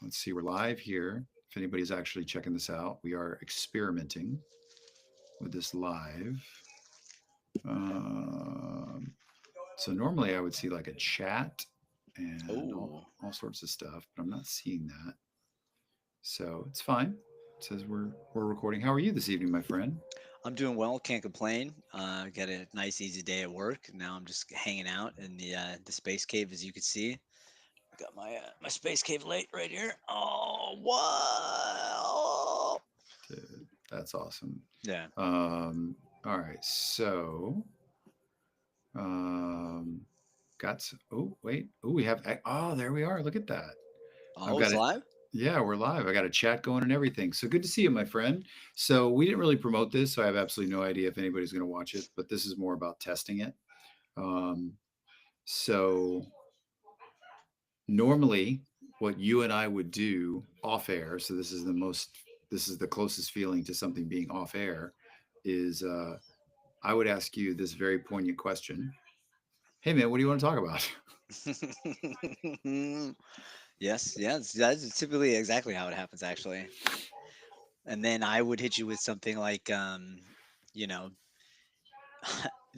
Let's see, we're live here. If anybody's actually checking this out, we are experimenting with this live. Um, so normally I would see like a chat and Oh, all sorts of stuff, but I'm not seeing that. So it's fine. It says we're recording. How are you this evening, my friend? I'm doing well. Can't complain. Got a nice, easy day at work. Now I'm just hanging out in the space cave, as you can see. Got my space cave light right here. Oh, wow! Dude, that's awesome. Yeah. All right, so um, oh wait, oh we have oh there we are. Look at that. I've Oh, got it's it. live. Yeah, we're live. I got a chat going and everything. So good to see you, my friend. So we didn't really promote this, so I have absolutely no idea if anybody's going to watch it. But this is more about testing it. Um, so normally, what you and I would do off air. So this is the closest feeling to something being off air. Is I would ask you this very poignant question. Hey, man, what do you want to talk about? Yes, yes. That's typically exactly how it happens, actually. And then I would hit you with something like, you know,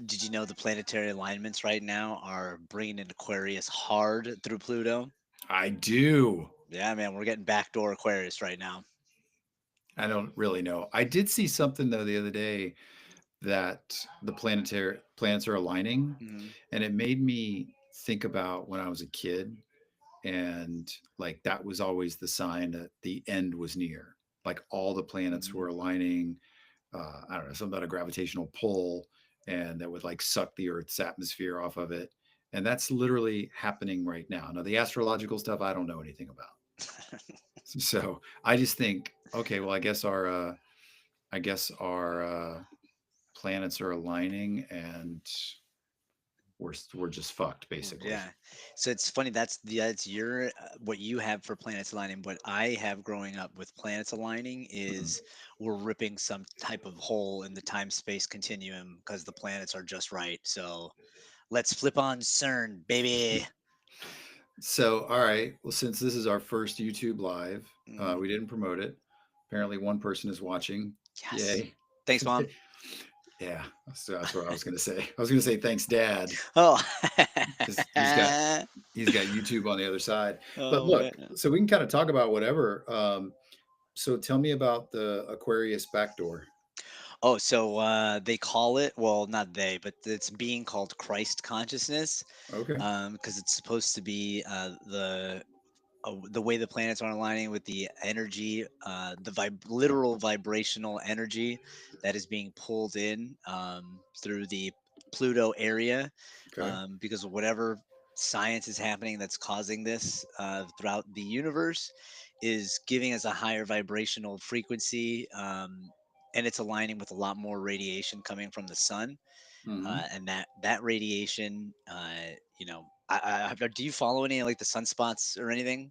did you know the planetary alignments right now are bringing in Aquarius hard through Pluto? I do. Yeah, man, we're getting backdoor Aquarius right now. I don't really know. I did see something though the other day that the planetary planets are aligning, Hmm. and it made me think about when I was a kid, and like that was always the sign that the end was near. Like all the planets Hmm. were aligning. I don't know, something about a gravitational pull, and that would like suck the Earth's atmosphere off of it. And that's literally happening right now. Now, the astrological stuff I don't know anything about. So I just think, okay, well, I guess our planets are aligning, and we're just fucked basically. Yeah. So it's funny. That's your what you have for planets aligning. What I have growing up with planets aligning Mm. is we're ripping some type of hole in the time space continuum because the planets are just right. So let's flip on CERN, baby. So, all right. Well, since this is our first YouTube live, Hmm. we didn't promote it. Apparently, one person is watching. Yes. Yay! Thanks, mom. Yeah, so that's what I was going to say. I was going to say thanks, Dad, Oh. because he's got YouTube on the other side. But Oh look, man. so we can kind of talk about whatever. So tell me about the Aquarius backdoor. Oh, so they call it, well, not they, but it's being called Christ consciousness, Okay. because it's supposed to be the way the planets are aligning with the energy, literal vibrational energy that is being pulled in through the Pluto area, Okay. because of whatever science is happening that's causing this throughout the universe is giving us a higher vibrational frequency, and it's aligning with a lot more radiation coming from the sun, Hmm. and that radiation, do you follow any like the sunspots or anything?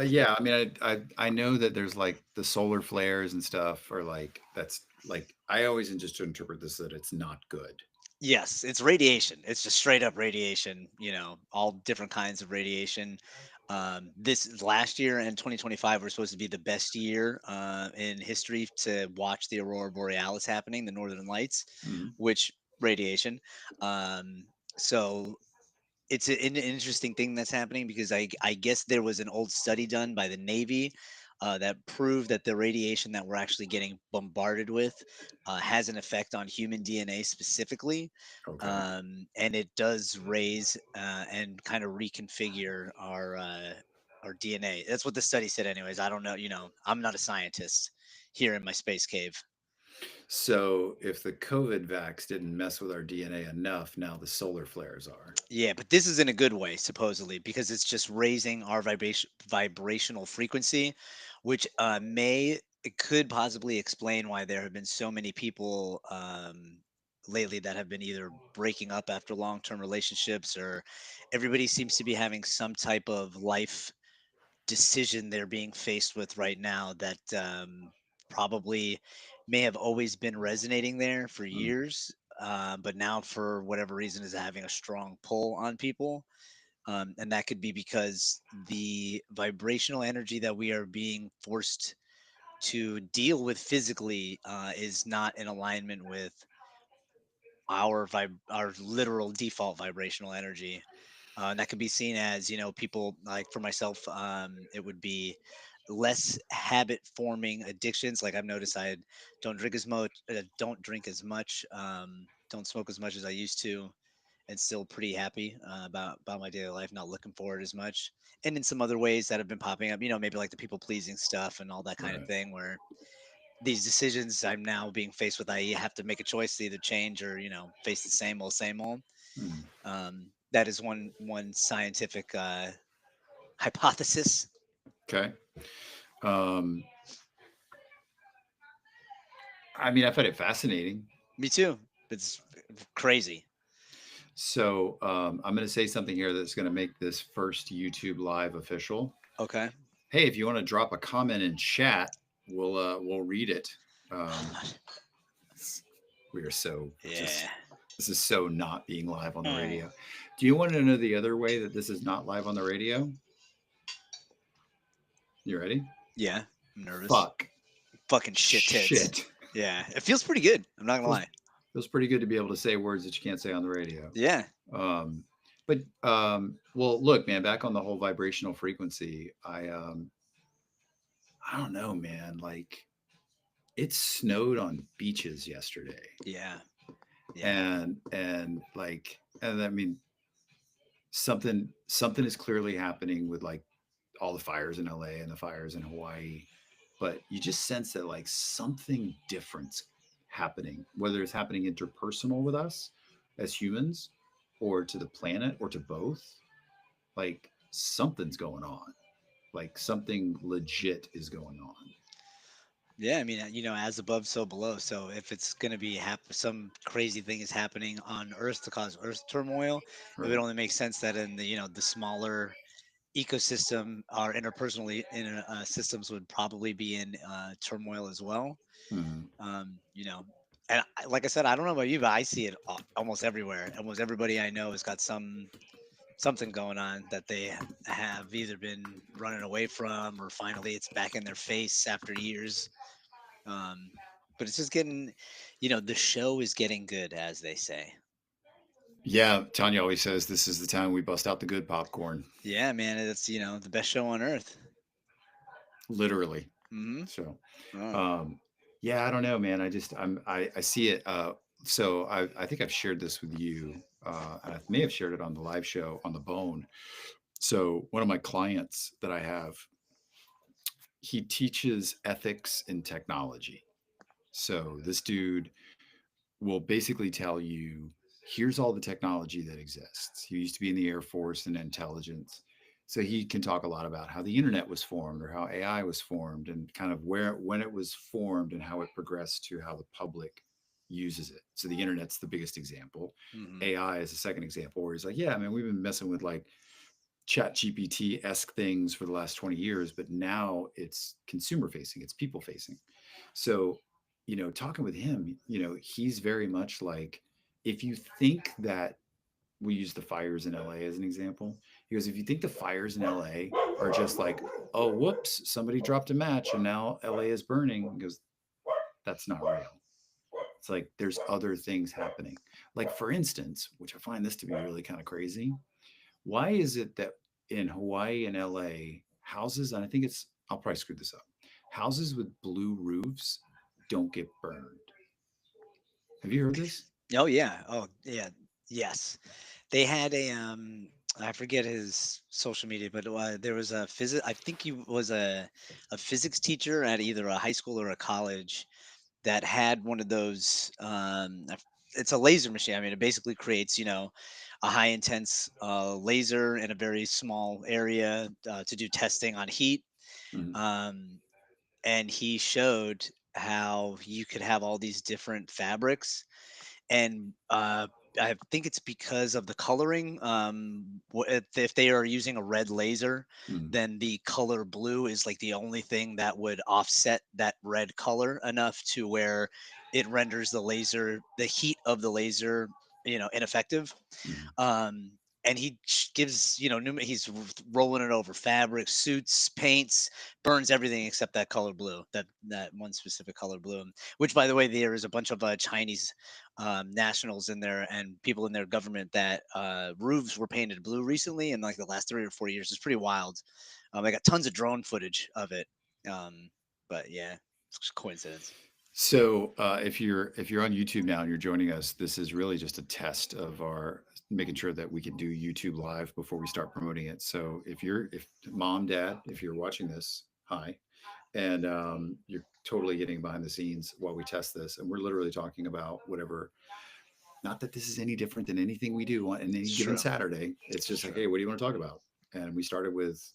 Yeah, I mean, I know that there's like the solar flares and stuff, or like that's like I always just interpret this that it's not good. Yes, it's radiation. It's just straight up radiation, all different kinds of radiation. This last year in 2025 were supposed to be the best year in history to watch the aurora borealis happening, the northern lights, Mm. which radiation. Um, so it's an interesting thing that's happening because I guess there was an old study done by the Navy that proved that the radiation that we're actually getting bombarded with has an effect on human DNA specifically, Okay. and it does raise and kind of reconfigure our DNA. That's what the study said, anyways. I don't know. I'm not a scientist here in my space cave. So if the COVID vax didn't mess with our DNA enough, now the solar flares are. Yeah, but this is in a good way, supposedly, because it's just raising our vibrational frequency, which it could possibly explain why there have been so many people lately that have been either breaking up after long-term relationships, or everybody seems to be having some type of life decision they're being faced with right now that probably may have always been resonating there for Mm. years, but now for whatever reason is having a strong pull on people. And that could be because the vibrational energy that we are being forced to deal with physically is not in alignment with our literal default vibrational energy. And that could be seen as, people like, for myself, it would be less habit forming addictions. Like, I've noticed I don't drink as much, don't smoke as much as I used to, and still pretty happy about my daily life, not looking forward as much. And in some other ways that have been popping up, maybe like the people pleasing stuff and all that kind of Right. thing, where these decisions I'm now being faced with, I have to make a choice to either change or, face the same old, same old. Mm. That is one scientific hypothesis. Okay. Um, I mean, I find it fascinating. Me too. It's crazy. So I'm going to say something here that's going to make this first YouTube live official. Okay. Hey, if you want to drop a comment in chat, we'll read it. Um, we are so just Yeah. this is so not being live on the Mm. radio. Do you want to know the other way that this is not live on the radio? You ready? Yeah. I'm nervous. Fuck. Fucking shit tits. Shit. Yeah. It feels pretty good. I'm not gonna feels lie. feels pretty good to be able to say words that you can't say on the radio. Yeah. Um, but well, look, man, back on the whole vibrational frequency, I don't know, man. Like it snowed on beaches yesterday, Yeah. Yeah. and I mean something is clearly happening with like all the fires in LA and the fires in Hawaii, but you just sense that like something different's happening, whether it's happening interpersonal with us as humans or to the planet or to both. Like something's going on. Like something legit is going on. Yeah, I mean, as above, so below. So if it's going to be some crazy thing is happening on Earth to cause Earth turmoil, it would Right. only make sense that in the smaller ecosystem, our systems would probably be in turmoil as well. Mhm. You know, and like I said, I don't know about you, but I see it almost everywhere. Almost everybody I know has got something going on that they have either been running away from, or finally it's back in their face after years. um, but it's just getting, the show is getting good, as they say. Yeah, Tanya always says this is the time we bust out the good popcorn, Yeah, man, it's the best show on earth. literally. Hmm. So, Oh, um, yeah, I don't know, man. I see it. So I think I've shared this with you, and I may have shared it on the live show on the Bone. So one of my clients that I have, he teaches ethics in technology. So this dude will basically tell you here's all the technology that exists. He used to be in the Air Force and intelligence. So he can talk a lot about how the internet was formed or how AI was formed and kind of where when it was formed and how it progressed to how the public uses it. So the internet's the biggest example. hmm. AI is the second example where he's like, yeah, I mean, we've been messing with like chat GPT esque things for the last 20 years, but now it's consumer facing, it's people facing. So, talking with him, he's very much like, if you think that we use the fires in LA as an example, he goes, if you think the fires in LA are just like, oh, whoops, somebody dropped a match and now LA is burning, he goes, that's not real. It's like there's other things happening. Like, for instance, which I find this to be really kind of crazy, why is it that in Hawaii and LA, houses, and I think I'll probably screw this up, houses with blue roofs don't get burned? Have you heard this? Oh yeah. Oh yeah. Yes. They had I forget his social media, but there was a I think he was a physics teacher at either a high school or a college that had one of those. It's a laser machine. I mean, it basically creates, a high intense laser in a very small area to do testing on heat. Mhm. Um, and he showed how you could have all these different fabrics, and I think it's because of the coloring. If they are using a red laser, Mhm. then the color blue is like the only thing that would offset that red color enough to where it renders the heat of the laser, ineffective. Mhm. Um, and gives, he's rolling it over fabric, suits, paints, burns everything except that color blue, that one specific color blue. Which, by the way, there is a bunch of Chinese nationals in there and people in their government that roofs were painted blue recently in like the last 3 or 4 years. It's pretty wild. I got tons of drone footage of it. Um, but yeah, it's just coincidence. So if you're on YouTube now and you're joining us, this is really just a test of our making sure that we can do YouTube live before we start promoting it. So if mom, dad, if you're watching this, hi, and you're totally getting behind the scenes while we test this, and we're literally talking about whatever. Not that this is any different than anything we do on any It's given true. Saturday. It's It's just like, true. hey, what do you want to talk about? And we started with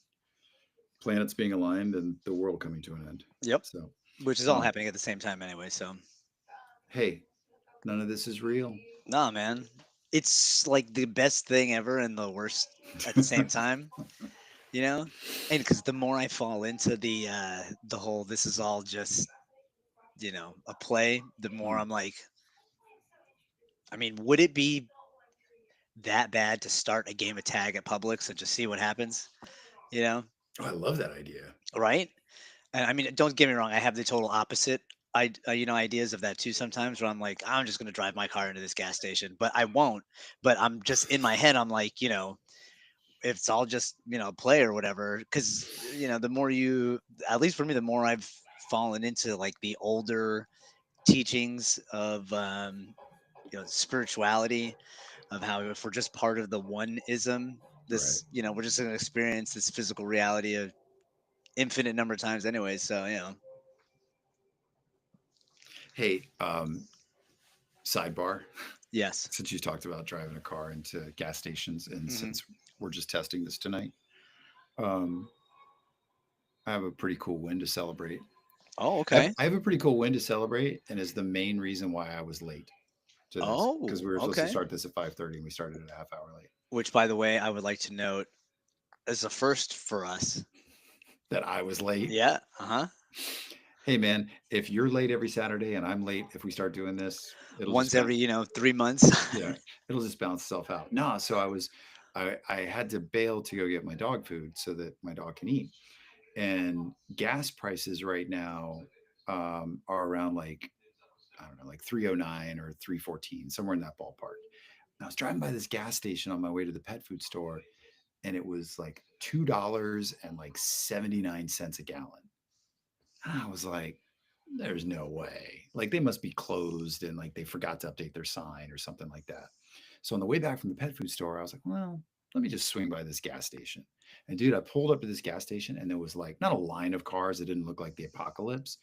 planets being aligned and the world coming to an end. Yep. So, Which is all um, happening at the same time anyway. So, hey, none of this is real. nah, man. It's like the best thing ever and the worst at the same time, you know? And because the more I fall into the whole this is all just, a play, the more Hmm. I'm like, I mean, would it be that bad to start a game of tag at Publix and just see what happens? You know? Oh, I love that idea. Right? And I mean, don't get me wrong, I have the total opposite ideas of that too sometimes where I'm like, I'm just going to drive my car into this gas station, but I won't. But I'm just in my head, I'm like, if it's all just, play or whatever, because, the more at least for me, the more I've fallen into like the older teachings of, spirituality, of how if we're just part of the one-ism, Right. we're just going to experience this physical reality of infinite number of times anyway. So, Hey, sidebar. yes. Since you talked about driving a car into gas stations, and Hmm. since we're just testing this tonight, um, I have a pretty cool win to celebrate. Oh, I have, okay. I have a pretty cool win to celebrate, and is the main reason why I was late to this because Oh, we were supposed to okay. start this at 5:30 and we started at a half hour late. Which, by the way, I would like to note is a first for us. That I was late. Yeah. Uh-huh. Hey man, if you're late every Saturday and I'm late, if we start doing this, it'll just Once bounce. every, 3 months. Yeah, it'll just balance itself out. No, so I had to bail to go get my dog food so that my dog can eat. And gas prices right now are around like I don't know, like 309 or 314, somewhere in that ballpark. And I was driving by this gas station on my way to the pet food store, and it was like $2 and like 79 cents a gallon. And I was like, there's no way. Like they must be closed and like they forgot to update their sign or something like that. So on the way back from the pet food store, I was like, well, let me just swing by this gas station. And dude, I pulled up to this gas station and there was like not a line of cars. It didn't look like the apocalypse,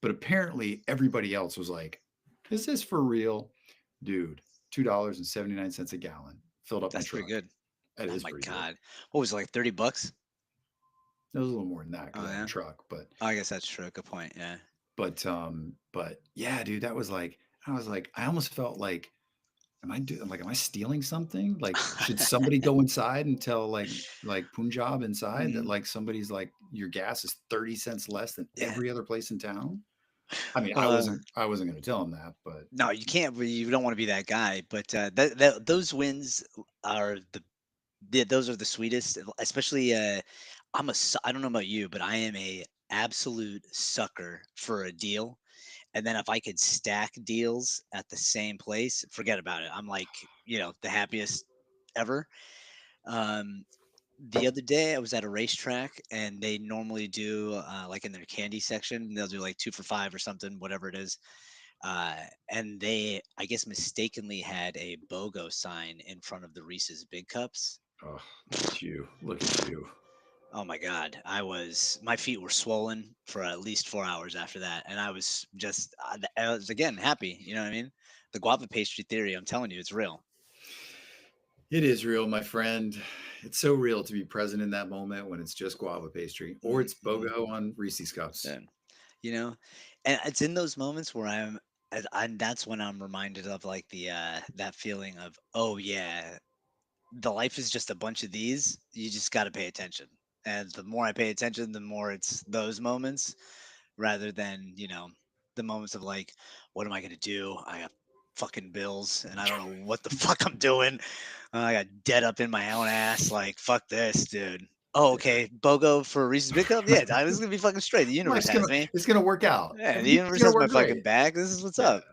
but apparently everybody else was like, is this for real? Dude, $2.79 a gallon filled up my That's pretty truck. good. That Oh is my pretty good. God. What was it, like, 30 bucks? It was a little more than that because Oh I have a yeah. truck, but Oh, I guess that's true. Good point. Yeah. but yeah, dude, that was like I was like I almost felt like am I stealing something? Like should somebody go inside and tell like Punjab inside that Hmm. like somebody's like your gas is 30 cents less than Yeah. every other place in town? I mean, I Uh, wasn't I wasn't going to tell them that, but no, you can't. You don't want to be that guy. But those wins are those are the sweetest. Especially, I don't know about you, but I am a absolute sucker for a deal. And then if I could stack deals at the same place, forget about it. I'm like, the happiest ever. Um, the other day I was at a racetrack and they normally do like in their candy section, they'll do like 2 for 5 or something, whatever it is. Uh, and they, I guess, mistakenly had a BOGO sign in front of the Reese's Big Cups. oh, look at you. Look at you. Oh my God. My feet were swollen for at least 4 hours after that. And I was just, I was again happy. You know what I mean? The guava pastry theory, I'm telling you, it's real. It is real, my friend. It's so real to be present in that moment when it's just guava pastry or it's Hmm. BOGO on Reese's cups. Yeah. You know, and it's in those moments where and that's when I'm reminded of like that feeling of, oh yeah, the life is just a bunch of these. You just got to pay attention. And the more I pay attention, the more it's those moments rather than, the moments of like, what am I going to do? fucking bills, and I don't know what the fuck I'm doing. I got dead up in my own ass. Like, fuck this, dude. Oh, Yeah. okay. BOGO for Reese's Big Cup? Yeah, this is gonna be fucking straight. The universe Life's has gonna me. it's gonna work out. Yeah, the Everything's universe gonna has my work fucking great. back. This is what's Yeah. up.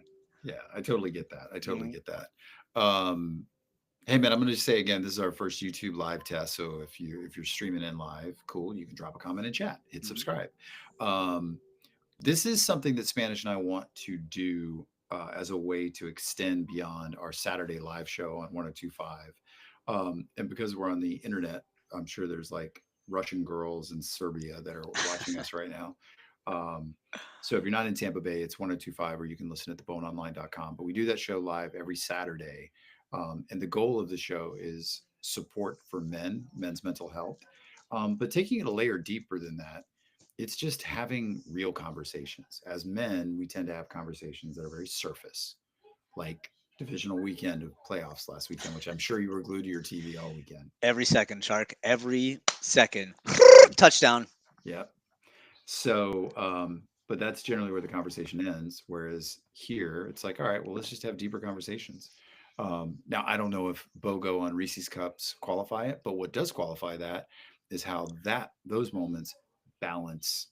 Yeah. I totally get that. I totally Mhm. get that. Um, hey man, I'm gonna just say again, this is our first YouTube live test. So if you're streaming in live, cool, you can drop a comment in chat, hit Mhm. subscribe. Um, this is something that Spanish and I want to do as a way to extend beyond our Saturday live show on 1025. And because we're on the internet, I'm sure there's like Russian girls in Serbia that are watching us right now. Um, so if you're not in Tampa Bay, it's 1025, or you can listen at theboneonline.com. But we do that show live every Saturday. And the goal of the show is support for men's mental health. But taking it a layer deeper than that, it's just having real conversations. As men, we tend to have conversations that are very surface, like divisional weekend of playoffs last weekend, which I'm sure you were glued to your TV all weekend. Every second, Shark. Every second. Touchdown. Yeah. So, but that's generally where the conversation ends. Whereas here, it's like, all right, well, let's just have deeper conversations. Now, I don't know if BOGO on Reese's Cups qualify it, but what does qualify that is how those moments balance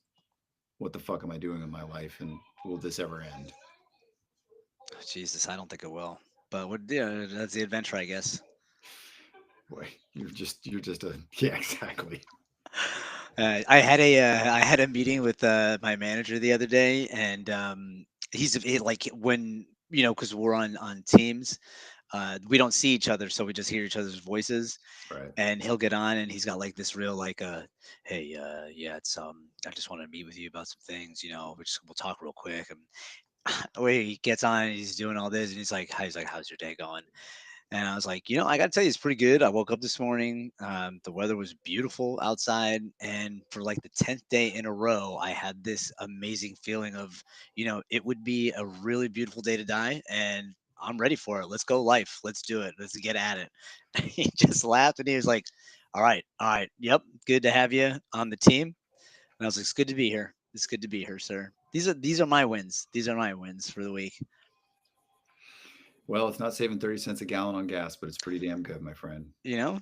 what the fuck am I doing in my life, and will this ever end? Jesus, I don't think it will. But yeah, that's the adventure, I guess. Boy, you're just a yeah, exactly. I had a meeting with my manager the other day, and like when because we're on Teams, we don't see each other, so we just hear each other's voices. Right. And he'll get on, and he's got like this real like hey, yeah, it's I just want to meet with you about some things, we'll talk real quick. And where he gets on, and he's doing all this, and he's like, how's your day going? And I was like, I got to tell you, it's pretty good. I woke up this morning. The weather was beautiful outside. And for like the 10th day in a row, I had this amazing feeling of, it would be a really beautiful day to die. And I'm ready for it. Let's go, life. Let's do it. Let's get at it. And he just laughed, and he was like, all right. All right. Yep. Good to have you on the team. And I was like, it's good to be here. It's good to be here, sir. These are my wins. These are my wins for the week. Well, it's not saving 30 cents a gallon on gas, but it's pretty damn good, my friend. You know,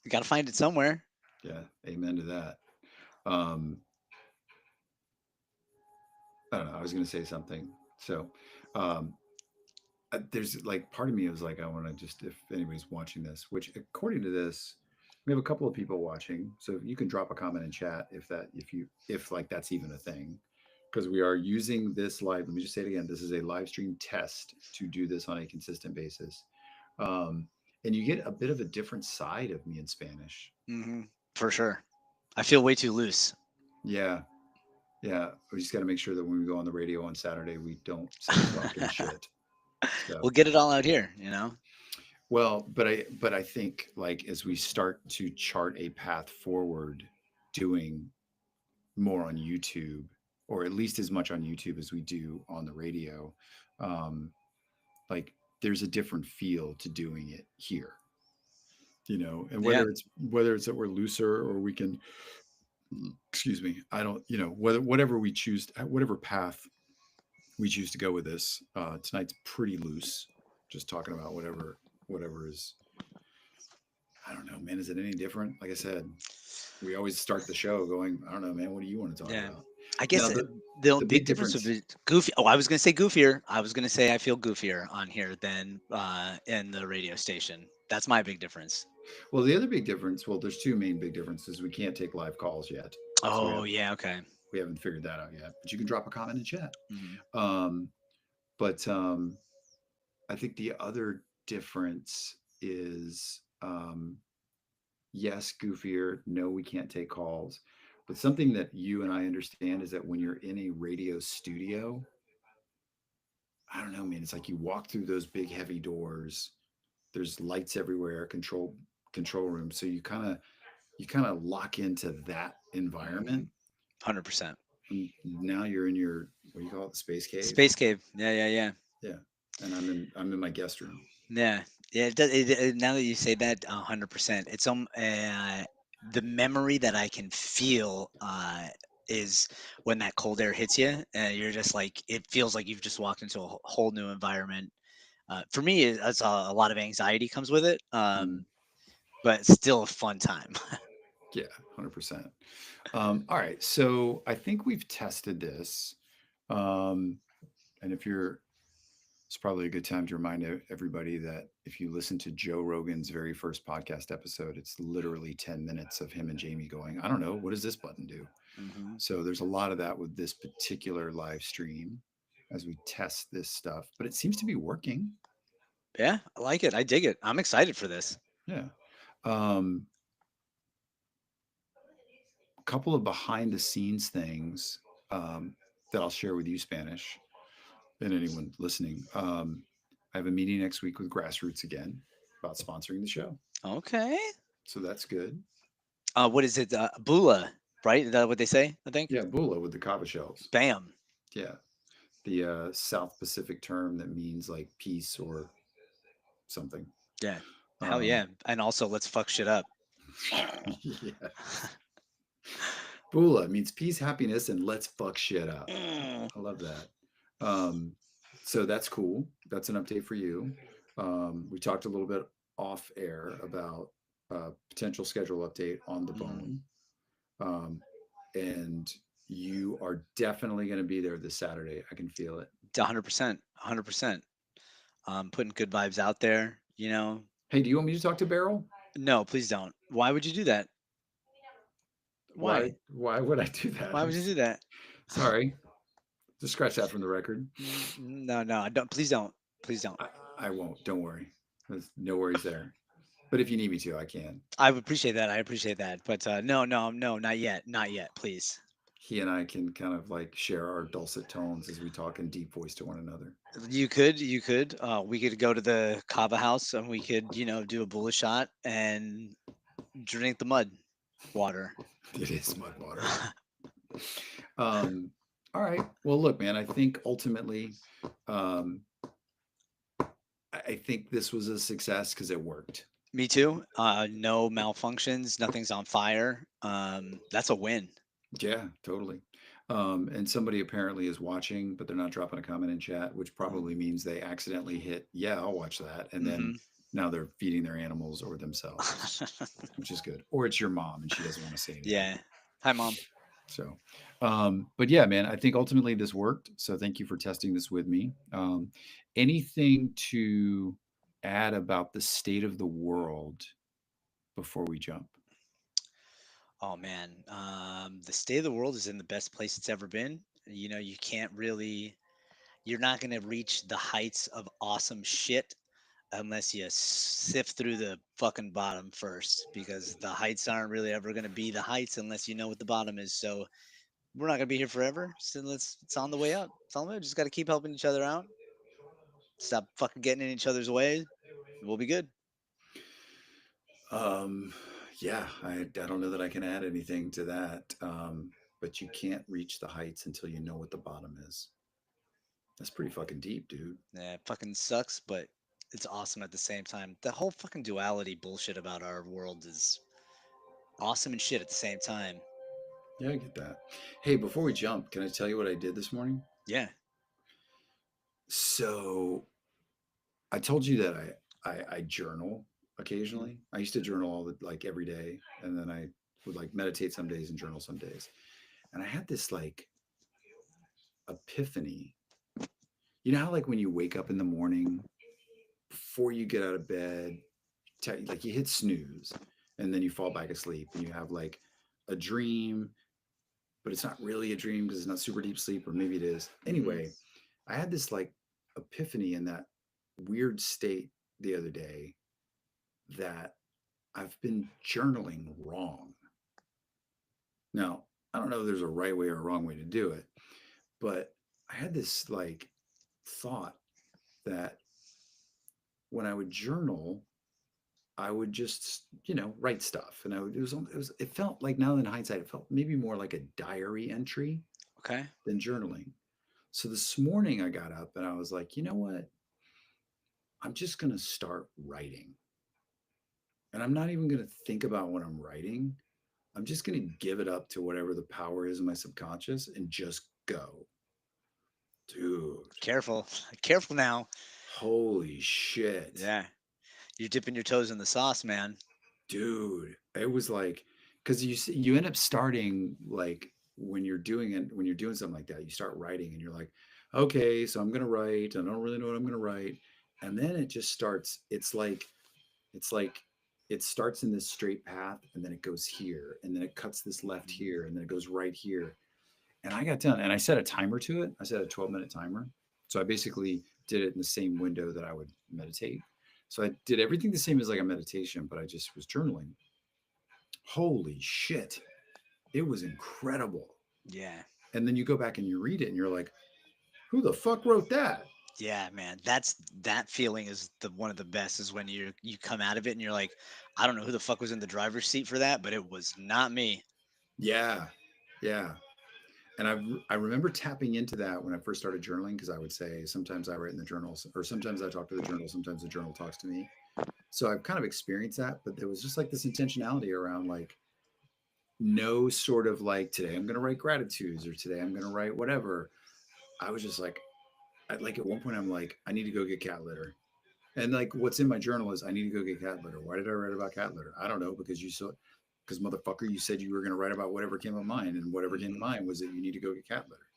you got to find it somewhere. Yeah, amen to that. Um, I don't know. I was going to say something. So, um, there's like part of me was like, I want to just, if anybody's watching this, which according to this, we have a couple of people watching. So you can drop a comment in chat if like that's even a thing, because we are using this live. Let me just say it again. This is a live stream test to do this on a consistent basis. Um, and you get a bit of a different side of me in Spanish. For sure. I feel way too loose. Yeah. Yeah. We just got to make sure that when we go on the radio on Saturday, we don't say fucking shit. So, We'll get it all out here. well, but I think like as we start to chart a path forward, doing more on YouTube, or at least as much on YouTube as we do on the radio, um, like there's a different feel to doing it here, and Yeah. whether it's that we're looser or we can, excuse me, I don't, whatever we choose, whatever path we choose to go with this. Tonight's pretty loose, just talking about whatever is. I don't know, man. Is it any different? Like I said, we always start the show going, I don't know, man. What do you want to talk Yeah. about? I Now, guess the the big big difference would difference. be goofy. Oh, I was going to say goofier. I was going to say I feel goofier on here than in the radio station. That's my big difference. Well, the other big difference. Well, there's two main big differences. We can't take live calls yet, so Oh, yeah. Okay. we haven't figured that out yet. But you can drop a comment in chat. hmm Um, but I think the other difference is yes, goofier. No, we can't take calls. But something that you and I understand is that when you're in a radio studio, I don't know, man. It's like you walk through those big heavy doors. There's lights everywhere, control room. So you kind of lock into that environment. 100%. And now you're in your, what do you call it, the space cave? Space cave. Yeah. Yeah. Yeah. Yeah. And I'm in my guest room. Yeah, yeah. It does, now that you say that, 100%, it's the memory that I can feel is when that cold air hits you. You're just like it feels like you've just walked into a whole new environment. For me, it's a lot of anxiety comes with it, Mm, but it's still a fun time. yeah, 100%. All right, so I think we've tested this. Um, and if you're It's probably a good time to remind everybody that if you listen to Joe Rogan's very first podcast episode, it's literally 10 minutes of him and Jamie going, I don't know, what does this button do? Hmm. So there's a lot of that with this particular live stream as we test this stuff, but it seems to be working. Yeah, I like it. I dig it. I'm excited for this. Yeah. A couple of behind the scenes things um, that I'll share with you, Spanish, and anyone listening. I have a meeting next week with Grassroots again about sponsoring the show. Okay. So that's good. What is it? Bula, right? Is that what they say? I think. Yeah, Bula with the kava shells. Bam. Yeah, the South Pacific term that means like peace or something. Yeah. Hell Um, yeah. And also, let's fuck shit up. yes, Bula means peace, happiness, and let's fuck shit up. Mm. I love that. Um, so that's cool. That's an update for you. We talked a little bit off air about potential schedule update on the Mm. bone, um, and you are definitely going to be there this Saturday. I can feel it. 100%. 100%. Putting good vibes out there. Hey, do you want me to talk to Beryl? No, please don't. Why would you do that? Why? Why? Why would I do that? Why would you do that? Sorry. Just scratch that from the record. No, no, don't. Please don't. Please don't. I, I won't. Don't worry. There's no worries there. But if you need me to, I can. I would appreciate that. I appreciate that. But no, no, no, not yet. Not yet. Please. He and I can kind of like share our dulcet tones as we talk in deep voice to one another. You could. We could go to the Kava house and we could, do a bullet shot and drink the mud water. It is mud water. Um, all right. Well, look, man, I think ultimately, um, I think this was a success because it worked. Me too. No malfunctions. Nothing's on fire. That's a win. Yeah, totally. And somebody apparently is watching, but they're not dropping a comment in chat, which probably means they accidentally hit, yeah, I'll watch that. And then Mm-hmm. now they're feeding their animals or themselves, which is good. Or it's your mom and she doesn't want to say anything. Yeah. Hi, mom. So, but yeah, man, I think ultimately this worked. So thank you for testing this with me. Anything to add about the state of the world before we jump? Oh man, the state of the world is in the best place it's ever been. You can't really, you're not gonna reach the heights of awesome shit unless you sift through the fucking bottom first, because the heights aren't really ever gonna be the heights unless you know what the bottom is. So we're not gonna be here forever. So it's on the way up. It's on the way. Just gotta keep helping each other out. Stop fucking getting in each other's way. We'll be good. Um, yeah, I don't know that I can add anything to that. But you can't reach the heights until you know what the bottom is. That's pretty fucking deep, dude. Yeah, it fucking sucks, but it's awesome at the same time. The whole fucking duality bullshit about our world is awesome and shit at the same time. Yeah, I get that. Hey, before we jump, can I tell you what I did this morning? Yeah. So I told you that I journal Mhm. occasionally. I used to journal all the like every day, and then I would like meditate some days and journal some days. And I had this like epiphany. You know how like when you wake up in the morning before you get out of bed, like you hit snooze, and then you fall back asleep, and you have like a dream, but it's not really a dream because it's not super deep sleep, or maybe it is. Mhm. Anyway, I had this like epiphany in that weird state the other day that I've been journaling wrong. Now, I don't know if there's a right way or a wrong way to do it, but I had this like thought that when I would journal, I would just, write stuff. And it felt like now in hindsight, it felt maybe more like a diary entry Okay. than journaling. So this morning I got up and I was like, you know what? I'm just going to start writing. And I'm not even going to think about what I'm writing. I'm just going to give it up to whatever the power is in my subconscious and just go. Dude, Careful. Careful now. Holy shit. Yeah. You're dipping your toes in the sauce, man. Dude, it was like, because you end up starting like when you're doing it, when you're doing something like that, you start writing and you're like, okay, so I'm gonna write. I don't really know what I'm gonna write. And then it just starts, it's like it starts in this straight path and then it goes here and then it cuts this left Mhm. here and then it goes right here. And I got done and I set a timer to it. I set a 12-minute timer. So I basically did it in the same window that I would meditate. So I did everything the same as like a meditation, but I just was journaling. Holy shit. It was incredible. Yeah. And then you go back and you read it and you're like, who the fuck wrote that? Yeah, man. That feeling is the one of the best is when you come out of it and you're like, I don't know who the fuck was in the driver's seat for that, but it was not me. Yeah. Yeah. And I remember tapping into that when I first started journaling because I would say sometimes I write in the journals or sometimes I talk to the journal, sometimes the journal talks to me. So I've kind of experienced that, but there was just like this intentionality around like no sort of like today I'm going to write gratitudes or today I'm going to write whatever. I was just like, like at one point I'm like, I need to go get cat litter. And like what's in my journal is I need to go get cat litter. Why did I write about cat litter? I don't know because you saw because motherfucker, you said you were going to write about whatever came to mind, and whatever came to Mhm. mind was that you need to go get cat litter.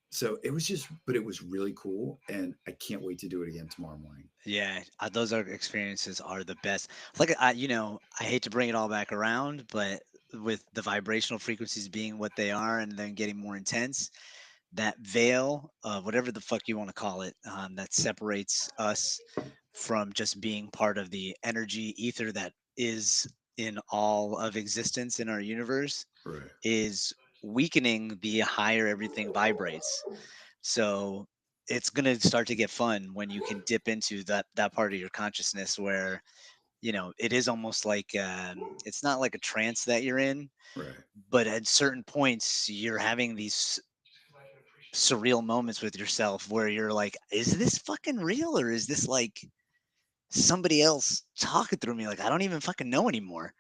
So it was just, but it was really cool, and I can't wait to do it again tomorrow morning. Yeah, those are experiences are the best. Like I hate to bring it all back around, but with the vibrational frequencies being what they are and then getting more intense, that veil of whatever the fuck you want to call it, that separates us from just being part of the energy ether that is in all of existence in our universe, Right, is weakening the higher everything vibrates. So it's going to start to get fun when you can dip into that part of your consciousness where it is almost like it's not like a trance that you're in, right. but at certain points you're having these surreal moments with yourself where you're like, is this fucking real or is this like somebody else talking through me? Like I don't even fucking know anymore.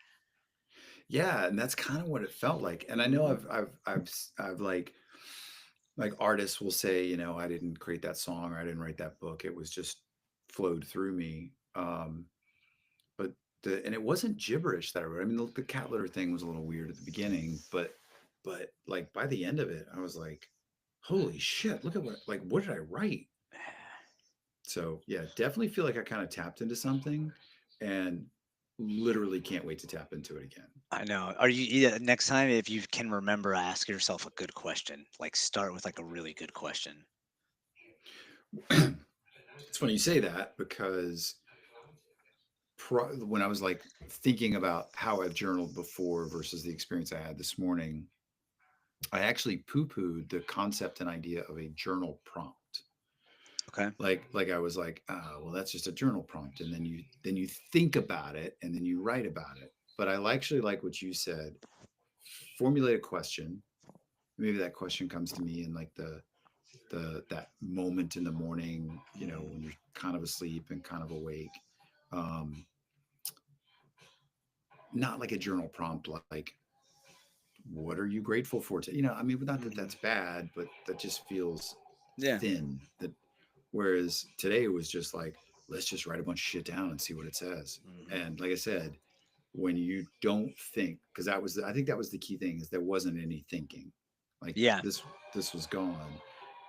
Yeah, and that's kind of what it felt like. And I know I've like artists will say, I didn't create that song or I didn't write that book. It was just flowed through me. But and it wasn't gibberish that I wrote. I mean, the cat litter thing was a little weird at the beginning, but like by the end of it, I was like, holy shit, look at what did I write? So yeah, definitely feel like I kind of tapped into something and literally can't wait to tap into it again. I know. Are you yeah, next time if you can remember, ask yourself a good question. Like start with like a really good question. It's funny you say that because when I was like thinking about how I've journaled before versus the experience I had this morning, I actually poo-pooed the concept and idea of a journal prompt. Okay. Like I was like, oh, well, that's just a journal prompt, and then you think about it and then you write about it. But I actually like what you said. Formulate a question. Maybe that question comes to me in like the that moment in the morning, Mhm. when you're kind of asleep and kind of awake. Um, Not like a journal prompt, like what are you grateful for today? I mean, not that Mhm. that's bad, but that just feels Yeah. thin. That whereas today it was just like, let's just write a bunch of shit down and see what it says. Mhm. And like I said, when you don't think, because I think that was the key thing is there wasn't any thinking. Like Yeah. this was gone,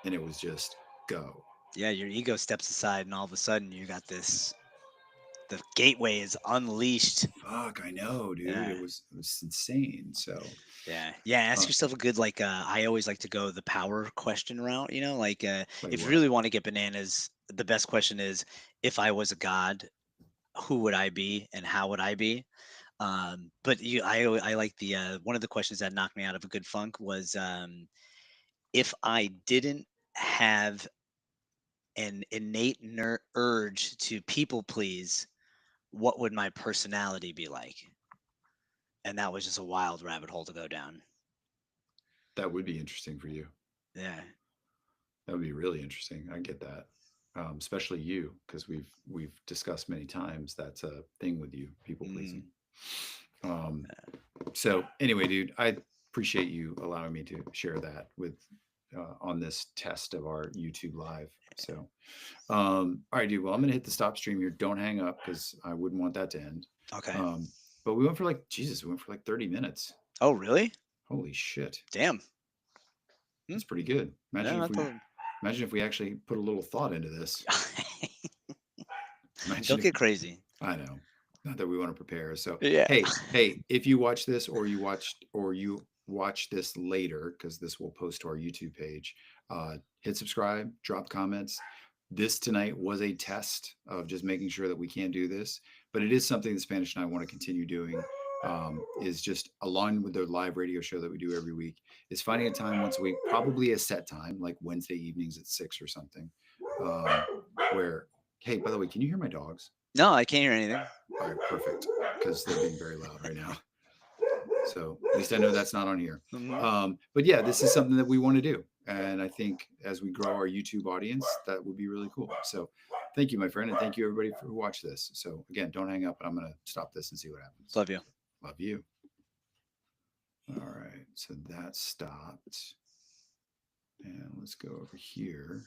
and it was just go. Yeah, your ego steps aside and all of a sudden you got this the gateway is unleashed. Fuck, I know, dude. Yeah. It was insane. So, Yeah. Yeah, ask uh, yourself a good I always like to go the power question route, like like if you what? really want to get bananas, the best question is if I was a god, who would I be and how would I be? But I like the one of the questions that knocked me out of a good funk was if I didn't have an innate urge to people please, what would my personality be like? And that was just a wild rabbit hole to go down. That would be interesting for you. Yeah. That would be really interesting. I get that, especially you, because we've discussed many times that's a thing with you, people pleasing. Mm, Um, so anyway, dude, I appreciate you allowing me to share that with on this test of our YouTube live. So, all right, dude. Well, I'm gonna hit the stop stream here. Don't hang up because I wouldn't want that to end. Okay. Um, but we went for like Jesus. We went for like 30 minutes. Oh, really? Holy shit, Damn. Hmm. that's pretty good. No, I thought. Imagine if we actually put a little thought into this. Imagine Don't if get crazy. I know. Not that we want to prepare. So Yeah. hey, if you watch this or you watch this later, because this will post to our YouTube page, hit subscribe, drop comments. This tonight was a test of just making sure that we can do this, but it is something that Spanish and I want to continue doing. Is just along with the live radio show that we do every week, is finding a time once a week, probably a set time, like Wednesday evenings at 6 or something, um, where, hey, by the way, can you hear my dogs? No, I can't hear anything. All right, perfect, because they're being very loud right now. So at least I know that's not on here. Mhm. But yeah, this is something that we want to do. And I think as we grow our YouTube audience, that would be really cool. So thank you, my friend. And thank you, everybody, for who watched this. So again, don't hang up. And I'm going to stop this and see what happens. Love you. Love you. All right. So that stopped. And let's go over here.